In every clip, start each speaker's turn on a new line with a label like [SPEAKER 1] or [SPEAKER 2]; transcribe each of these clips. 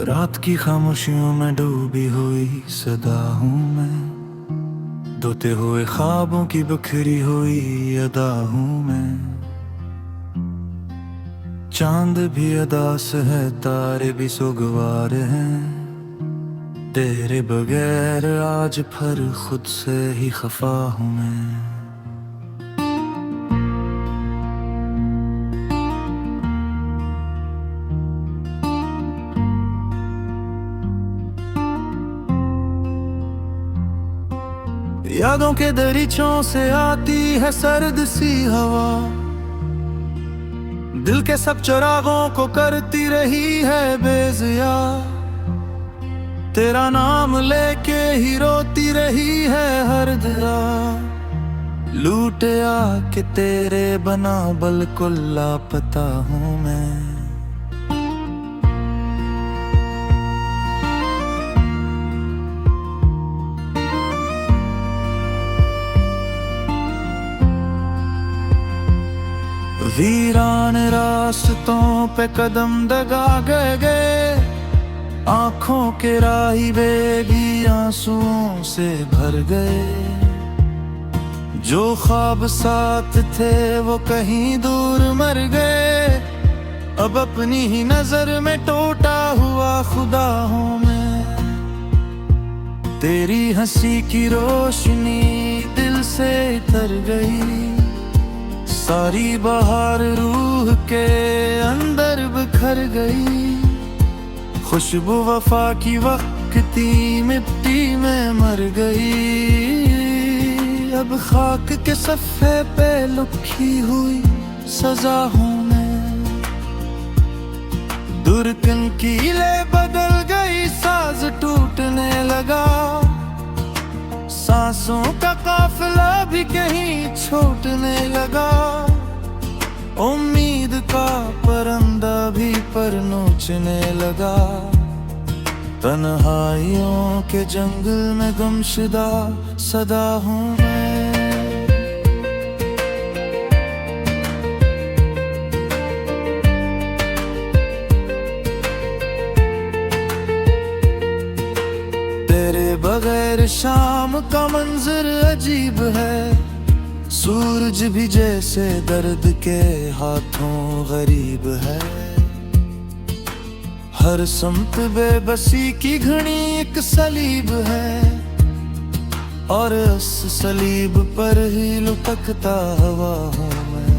[SPEAKER 1] रात की खामोशियों में डूबी हुई सदा हूँ मैं, धोते हुए ख्वाबों की बिखरी हुई अदा हूँ मैं। चांद भी अदास है, तारे भी सुगवार हैं, तेरे बगैर आज भर खुद से ही खफा हूँ मैं। यादों के दरीचों से आती है सर्द सी हवा, दिल के सब चिरागों को करती रही है बेज़िया। तेरा नाम लेके ही रोती रही है हर दिया, लूटे आके तेरे बना बिल्कुल लापता हूँ मैं। वीरान रास्तों पे कदम दगा गए, आंखों के राही भी आंसुओं से भर गए। जो ख्वाब साथ थे वो कहीं दूर मर गए, अब अपनी ही नजर में टूटा हुआ खुदा हूँ मैं। तेरी हंसी की रोशनी दिल से तर गई, सारी बहार रूह के अंदर बिखर गई। खुशबू वफा की वक्ती मिट्टी में मर गई, अब खाक के सफ़े पे लिखी हुई सजा हूँ मैं। दुर्कन कीले बदल गई, साज टूटने लगा, सांसों का काफिला भी कहीं छूटने लगा। उम्मीद का परिंदा भी पर नोचने लगा, तन्हाइयों के जंगल में गुमशुदा सदा हूँ मैं। तेरे बगैर शाम का मंजर अजीब है, सूरज भी जैसे दर्द के हाथों गरीब है। हर समत बेबसी की घड़ी एक सलीब है, और उस सलीब पर ही लुटकता हुआ हूँ मैं।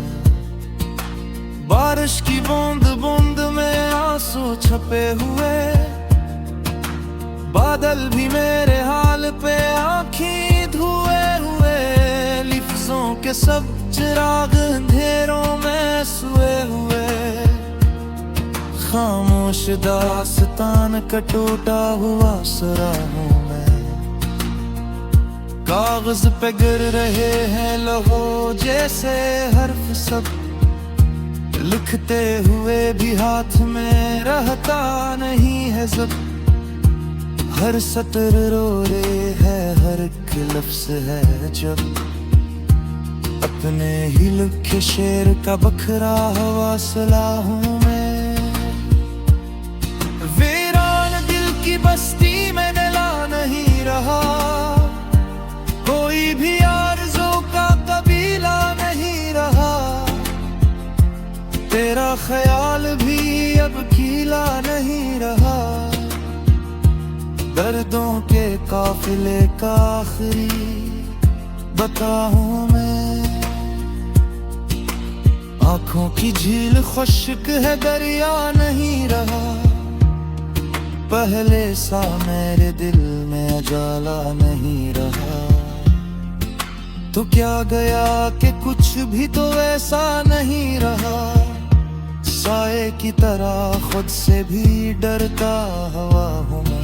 [SPEAKER 1] बारिश की बूंद बूंद में आंसू छपे हुए, बादल भी मेरे हाल पे आँखी धुए हुए। लिफ्ज़ों के सब चिराग अंधेरों में सोए हुए, खामोश दास्तान का टूटा हुआ सरा हूँ मैं। कागज पे गिर रहे हैं लहू जैसे हर्फ सब, लिखते हुए भी हाथ में रहता नहीं है जब। हर सतर रो रहे है, हर एक लफ्ज़ है जब, अपने ही लिखे शेर का बखरा हुआ सला हूँ मैं। वीरान दिल की बस्ती में मिला नहीं रहा, कोई भी आरज़ू का कबीला नहीं रहा। तेरा ख्याल भी अब खिला नहीं रहा, दर्दों के काफिले का आखिरी बताऊं मैं। आंखों की झील खुश्क है, दरिया नहीं रहा, पहले सा मेरे दिल में उजाला नहीं रहा। तो क्या गया कि कुछ भी तो ऐसा नहीं रहा, साए की तरह खुद से भी डरता हुआ हूँ मैं।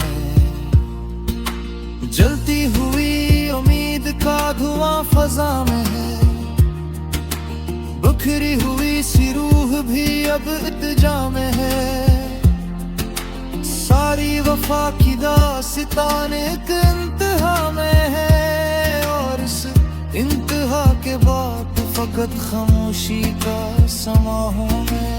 [SPEAKER 1] जलती हुई उम्मीद का धुआं फजा में है, बिखरी हुई सी रूह भी अब इत्तेजा में है। सारी वफा की दास्तान एक इंतहा में है, और इस इंतहा के बाद फकत खामोशी का समा हूँ मैं।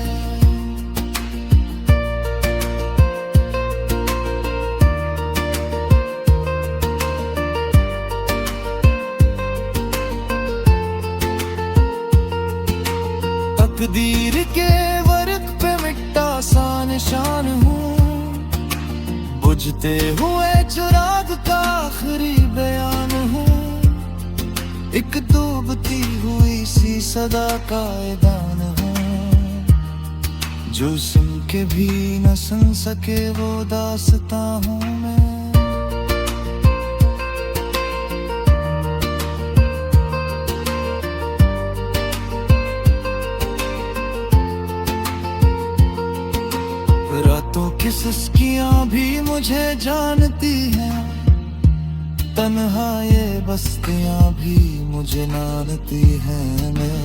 [SPEAKER 1] बुझते हुए चिराग का आखिरी बयान हूँ, एक डूबती हुई सी सदा का ऐलान हूँ, जो सुन के भी न सुन सके वो दास्तां हूँ मैं। रातों की सिसकियां भी मुझे जानती हैं, तन्हा ये बस्तियां भी मुझे मानती हैं। मैं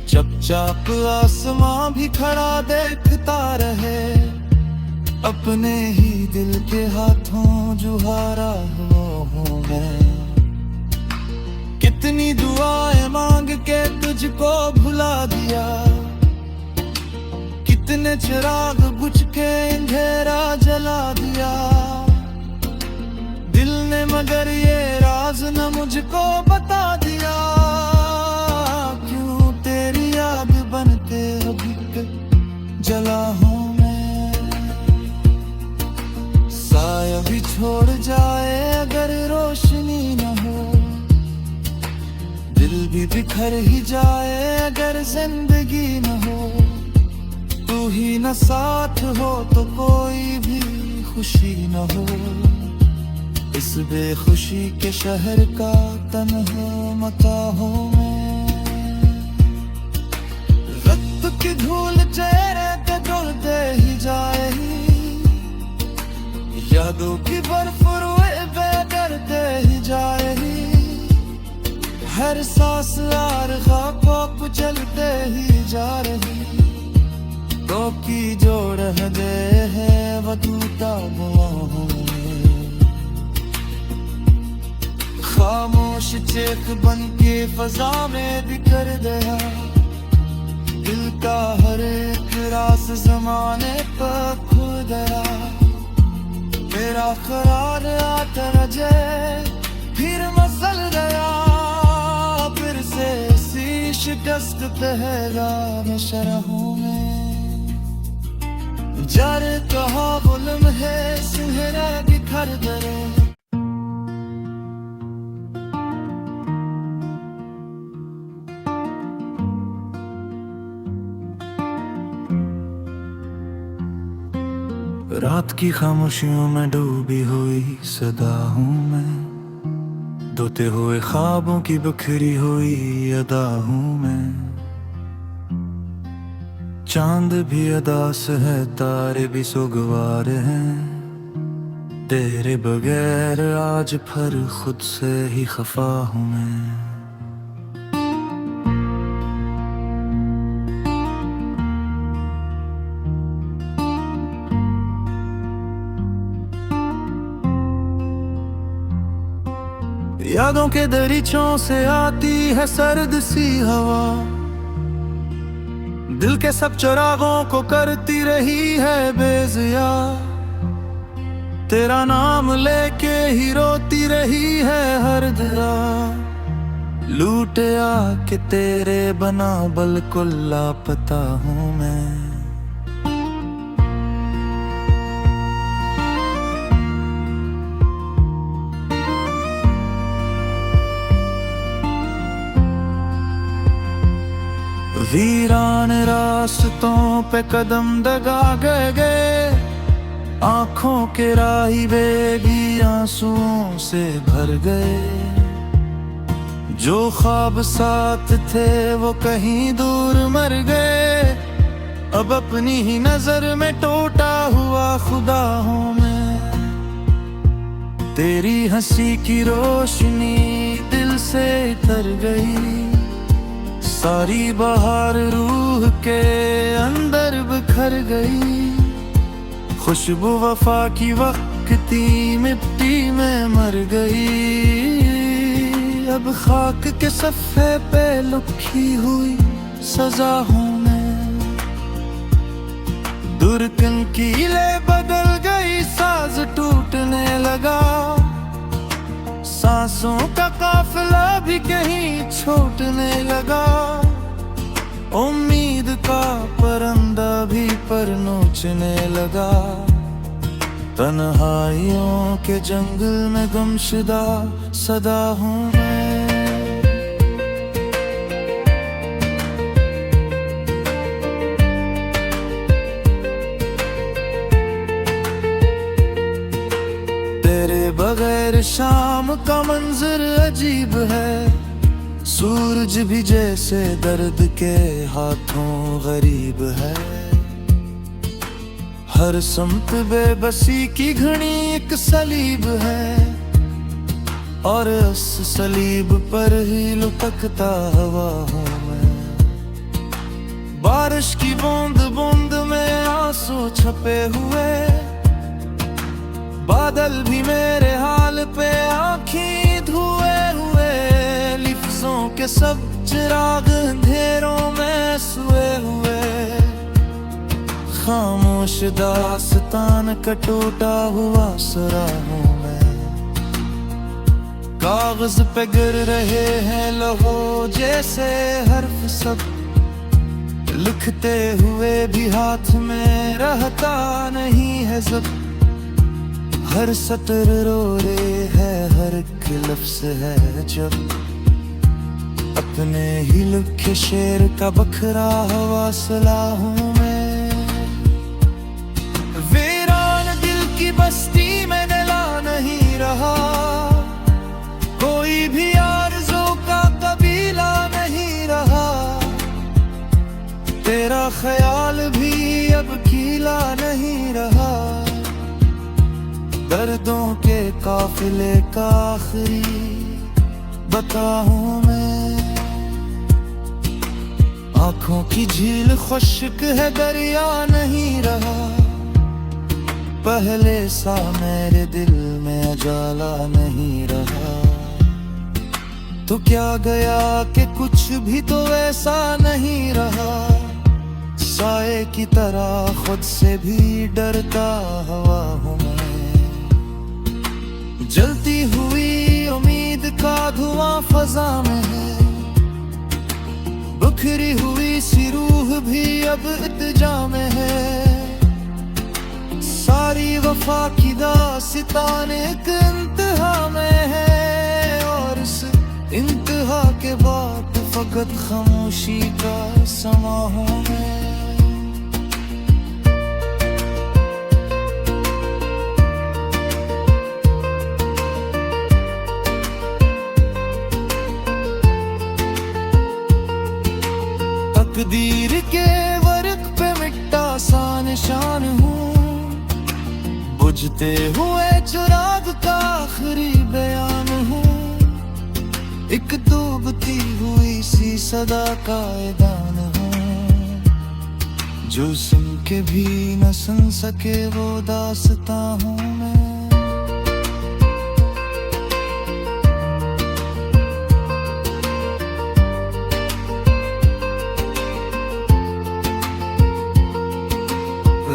[SPEAKER 1] चुपचाप आसमां भी खड़ा देखता रहे, अपने ही दिल के हाथों जुहारा हुआ हूँ मैं। कितनी दुआएं मांग के तुझको भुला दिया, कितने चिराग बुझ के अंधेरा जला दिया, दिल ने मगर ये राज न मुझको बता दिया। क्यों तेरी याद बनते अभी तक जला हूँ मैं। साया भी छोड़ जाए अगर रोशनी न हो, दिल भी बिखर ही जाए अगर जिंदगी न हो, तू ही न साथ हो तो कोई भी खुशी न हो। इस बेखुशी के शहर का तन्हा मता हूँ मैं। वक्त की धूल चेहरे पे डुलते ही जाए, यादों की बर्फ रुए पे करते ही जाए, हर सांस यार ख्वाबों को चलते ही जा रही। दो की जोड़ दे है वदूता हूँ, खामोश चेख बन के फजा में बिखर गया, दिल का हर एक रास जमाने पर खो गया। मेरा करार आता रजे फिर मसल गया, फिर से सी शिकस्त पहरा में शरहूं में। जार कहा गुलम है सुनहरा बिखर गए, रात की खामोशियों में डूबी हुई सदा हूँ मैं, धोते हुए ख्वाबों की बिखरी हुई अदा हूँ मैं। चांद भी अदास है, तारे भी सुगवार हैं, तेरे बगैर आज फिर खुद से ही खफा हूँ मैं। यादों के दरीचों से आती है सर्द सी हवा, दिल के सब चिरागों को करती रही है बेज़िया। तेरा नाम लेके ही रोती रही है हर धरा, लूटे आके तेरे बना बिल्कुल लापता हूँ मैं। वीरान रास्तों पे कदम दगा गए, आंखों के राही बेगी आंसुओं से भर गए। जो ख्वाब साथ थे वो कहीं दूर मर गए, अब अपनी ही नजर में टूटा हुआ खुदा हूँ मैं। तेरी हंसी की रोशनी दिल से तर गई, सारी बहार रूह के अंदर बिखर गई। खुशबू वफा की वक्ती मिट्टी में मर गई, अब खाक के सफ़े पे लिखी हुई सजा हूँ मैं। दुर्कन कीले बदल गई, साज टूटने लगा, सांसों का काफिला भी कहीं छूटने लगा। उम्मीद का परिंदा भी पर नोचने लगा, तन्हाइयों के जंगल में गुमशुदा सदा हूँ मैं। तेरे बगैर शाम का मंजर अजीब है, सूरज भी जैसे दर्द के हाथों गरीब है। हर समत बेबसी की घड़ी एक सलीब है, और उस सलीब पर ही लुटकता हवा हूँ मैं। बारिश की बूंद बूंद में आंसू छपे हुए, बादल भी मेरे हाल पे आँखी धुए हुए। लिफ्ज़ों के सब चिराग अंधेरों में सोए हुए, खामोश दास्तान का टूटा हुआ सुरा हूँ मैं। कागज पे गिर रहे हैं लहू जैसे हर्फ सब, लिखते हुए भी हाथ में रहता नहीं है जब। हर सतर रो रहे है, हर एक लफ्ज़ है जब। अपने ही लिखे शेर का बखरा हवासला हूँ मैं। बस्ती में नला नहीं रहा, कोई भी आरज़ू का कबीला नहीं रहा। तेरा ख्याल भी अब खिला नहीं रहा, दर्दों के काफिले का आखिरी बताऊं मैं। आंखों की झील खुश्क है, दरिया नहीं रहा, पहले सा मेरे दिल में उजाला नहीं रहा। तो क्या गया कि कुछ भी तो ऐसा नहीं रहा, साए की तरह खुद से भी डरता हवा हूँ मैं। जलती हुई उम्मीद का धुआं फजा में है, बिखरी हुई सी रूह भी अब इत्तेजा में है। सारी वफा की दास्तान एक इंतहा में है, और इस इंतहा के बाद फकत खामोशी का समा हूँ मैं। तकदीर के वर्क पे मिटा सा निशान हूँ, बुझते हुए चिराग का आखिरी बयान हूँ। एक डूबती हुई सी सदा का ऐलान हूँ, जो सुन के भी न सुन सके वो दास्तां हूँ मैं।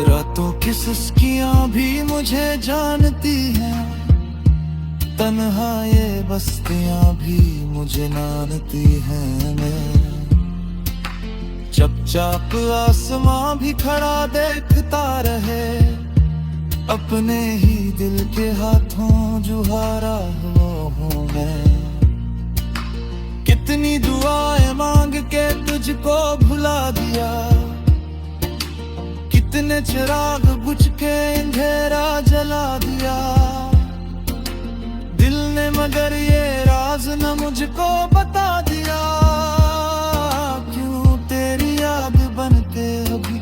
[SPEAKER 1] रातों की सुस्कियां भी मुझे जानती हैं, तन्हा ये बस्तियां भी मुझे मानती हैं। मैं चुपचाप आसमां भी खड़ा देखता रहे, अपने ही दिल के हाथों जुहारा हुआ हूँ मैं। कितनी दुआएं मांग के तुझको भुला दिया, कितने चिराग बुझ के अंधेरा जला दिया। दिल ने मगर ये राज न मुझको बता दिया, क्यों तेरी याद बन के अभी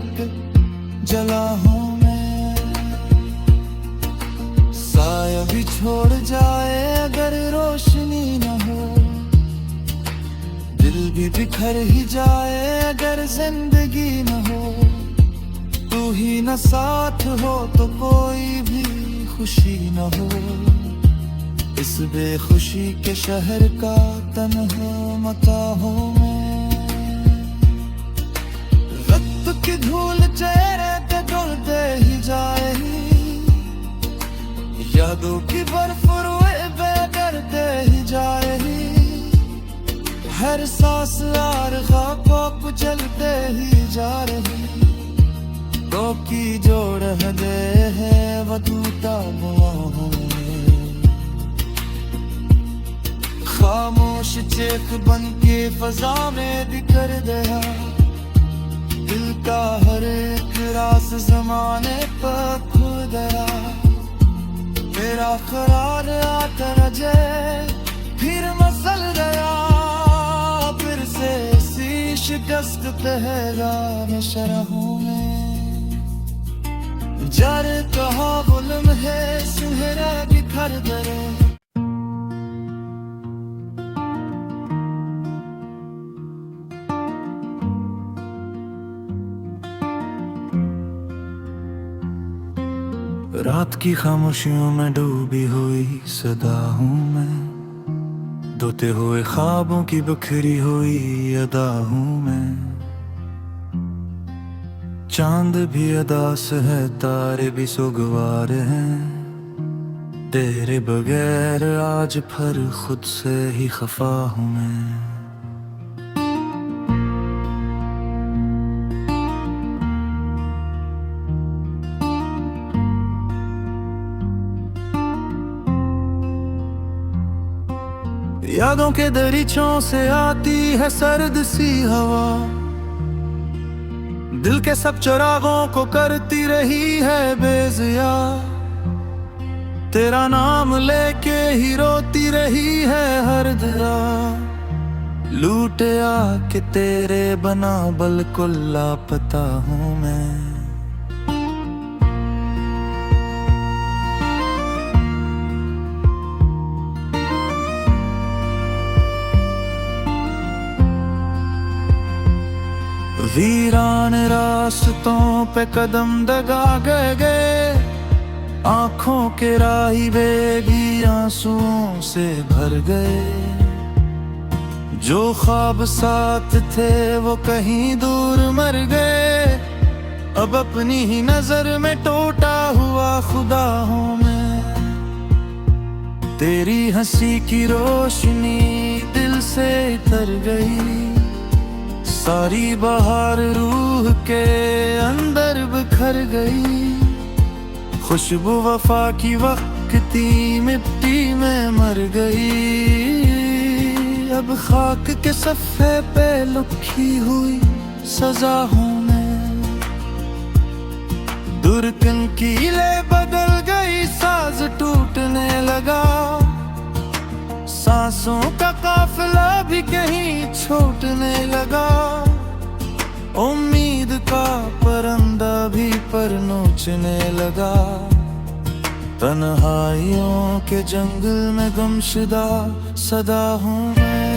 [SPEAKER 1] जला हूँ मैं। साया भी छोड़ जाए अगर रोशनी न हो, दिल भी बिखर ही जाए अगर जिंदगी न हो। तू ही न साथ हो तो कोई भी खुशी न हो, इस बेखुशी के शहर का तन्हा मता हूँ मैं। वक्त की धूल चेहरे पे डुलते ही जाए, यादों की बर्फ रुए पे करते ही जाए। हर सांस आरज़ू को कुचलते ही जा रही, दो की जोड़ हदे है वधूता बुआहों में। खामोश चेक बन के फजा में बिखर गया, दिल का हर एक राज जमाने पर खुल गया। मेरा करार आता रजे फिर मसल गया, फिर से सी शिकस्त पहरा में शरहों में। जर कहा गुलम है सुनहरा बिखर गए। रात की खामोशियों में डूबी हुई सदा हूँ मैं, धोते हुए ख्वाबों की बिखरी हुई अदा हूँ मैं। चांद भी अदास है, तारे भी सुगवार हैं, तेरे बगैर आज भर खुद से ही खफा हूँ मैं। यादों के दरीचों से आती है सर्द सी हवा, दिल के सब चिरागों को करती रही है बेज़िया। तेरा नाम लेके ही रोती रही है हर धरा, लूटे आके तेरे बना बिल्कुल लापता हूँ मैं। वीरान रास्तों पे कदम दगा गए, आंखों के राही बेगी आंसुओं से भर गए। जो ख्वाब साथ थे वो कहीं दूर मर गए, अब अपनी ही नजर में टूटा हुआ खुदा हूँ मैं। तेरी हंसी की रोशनी दिल से तर गई, सारी बहार रूह के अंदर बिखर गई। खुशबू वफा की वक्ती मिट्टी में मर गई, अब खाक के सफ़े पे लिखी हुई सजा हूँ मैं। दुर्गन कीले बदल गई, साज टूटने लगा, सांसों का काफिला भी कहीं छूटने लगा। उम्मीद का परिंदा भी पर नोचने लगा, तन्हाइयों के जंगल में गुमशुदा सदा हूँ मैं।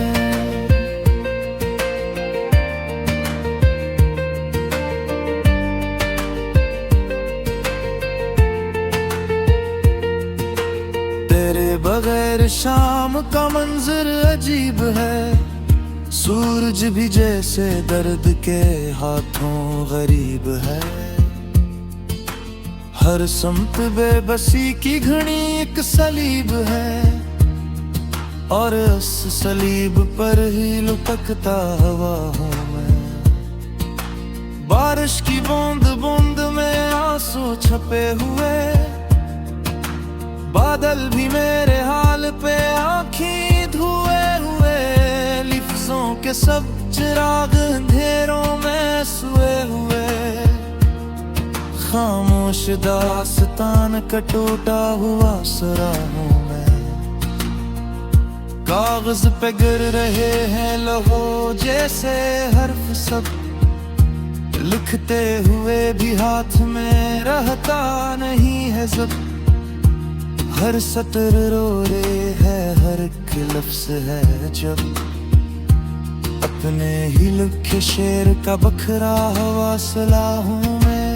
[SPEAKER 1] तेरे बगैर शाम का मंजर अजीब है, सूरज भी जैसे दर्द के हाथों गरीब है। हर समत बेबसी की घड़ी एक सलीब है, और उस सलीब पर ही लुटकता हुआ हूँ मैं। बारिश की बूंद बूंद में आंसू छपे हुए, बादल भी मेरे हाल पे आँखी धुए हुए। लिफ्ज़ों के सब चिराग अंधेरों में सोए हुए, खामोश दास्तान का टूटा हुआ सरा हूँ मैं। कागज पे गिर रहे हैं लहू जैसे हर्फ सब, लिखते हुए भी हाथ में रहता नहीं है जब। हर सतर रो रहे है, हर एक लफ्ज़ है जब, अपने ही लिखे शेर का बखरा हवासला हूँ मैं।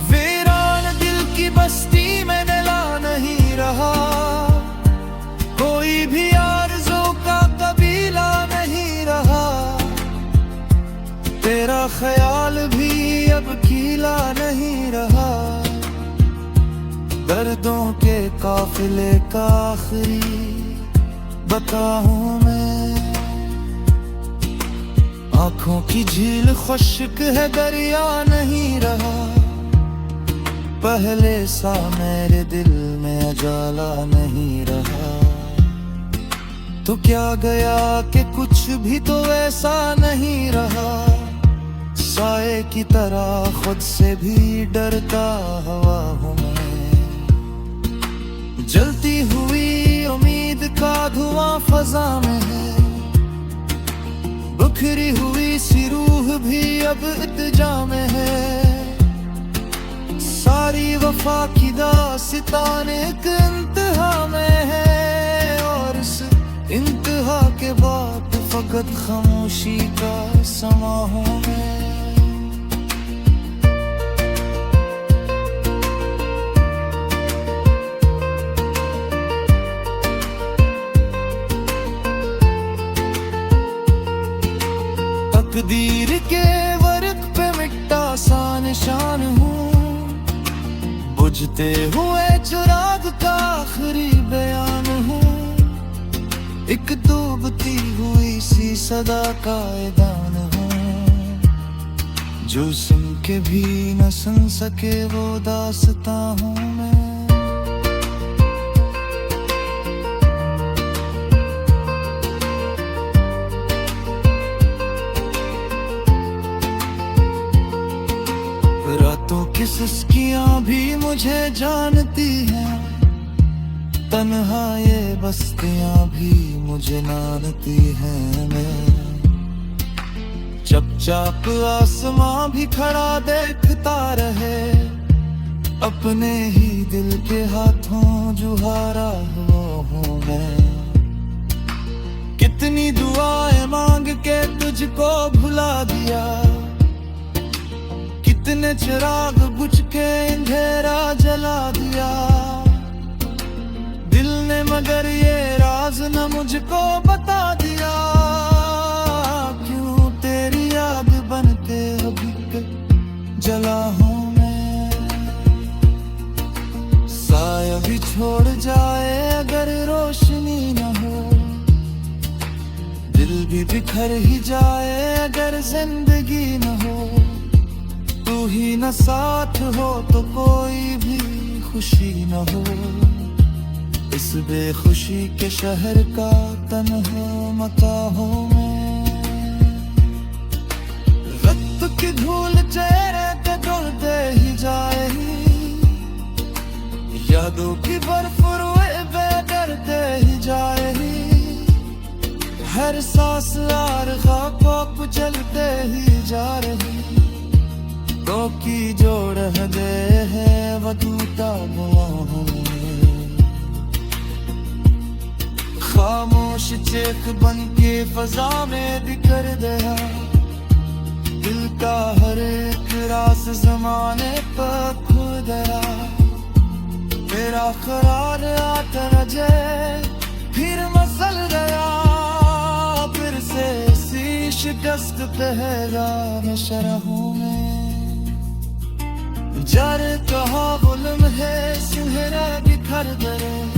[SPEAKER 1] वीरान दिल की बस्ती में मिला नहीं रहा, कोई भी आरज़ू का कबीला नहीं रहा। तेरा ख्याल भी अब खिला नहीं रहा, दर्दों के काफिले का आखिरी बताऊं मैं। आंखों की झील खुश्क है, दरिया नहीं रहा। पहले सा मेरे दिल में उजाला नहीं रहा। तो क्या गया कि कुछ भी तो ऐसा नहीं रहा। साए की तरह खुद से भी डरता हवा हूँ मैं। जलती हुई उम्मीद का धुआं फजा में है। बिखरी हुई सी रूह भी अब इत्तेजा में है। सारी वफा की दास्तान एक इंतहा में है। और इस इंतहा के बाद फकत खामोशी का समा हूँ मैं। तकदीर के वर्क पे मिटता सा निशान हूँ। बुझते हुए चिराग का आखिरी बयान हूँ। एक डूबती हुई सी सदा का ऐलान हूँ। जो सुन के भी न सुन सके वो दास्तां हूँ मैं। रातों की सिसकियां भी मुझे जानती हैं। तन्हा ये बस्तियां भी मुझे जानती हैं। मैं चुपचाप आसमां भी खड़ा देखता रहे। अपने ही दिल के हाथों जुहारा हुआ हूँ मैं। कितनी दुआएं मांग के तुझको भुला दिया। कितने चिराग बुझ के अंधेरा जला दिया। दिल ने मगर ये राज न मुझको बता दिया। क्यों तेरी याद बन के अभी तक जला हूँ मैं। साया भी छोड़ जाए अगर रोशनी न हो। दिल भी बिखर ही जाए अगर जिंदगी न हो। तू ही न साथ हो तो कोई भी खुशी न हो। इस बेखुशी के शहर का तन्हा मता हूँ मैं। वक्त की धूल चेहरे पे ढलते ही जाए। यादों की बर्फ रोए बेदरते ही जाए। हर सांस आर ख्वाबों को चलते ही जा रही। दो की जोड़ दे है वदूता बुआ। खामोश चेक बन के फजा में बिखर गया। दिल का हर एक रास जमाने पर खो गया। मेरा करार आता रजे फिर मसल गया। फिर से सी शिकस्त पहरा में शरहूं में। जार कहा गुलम है सुनहरा बिखर गए।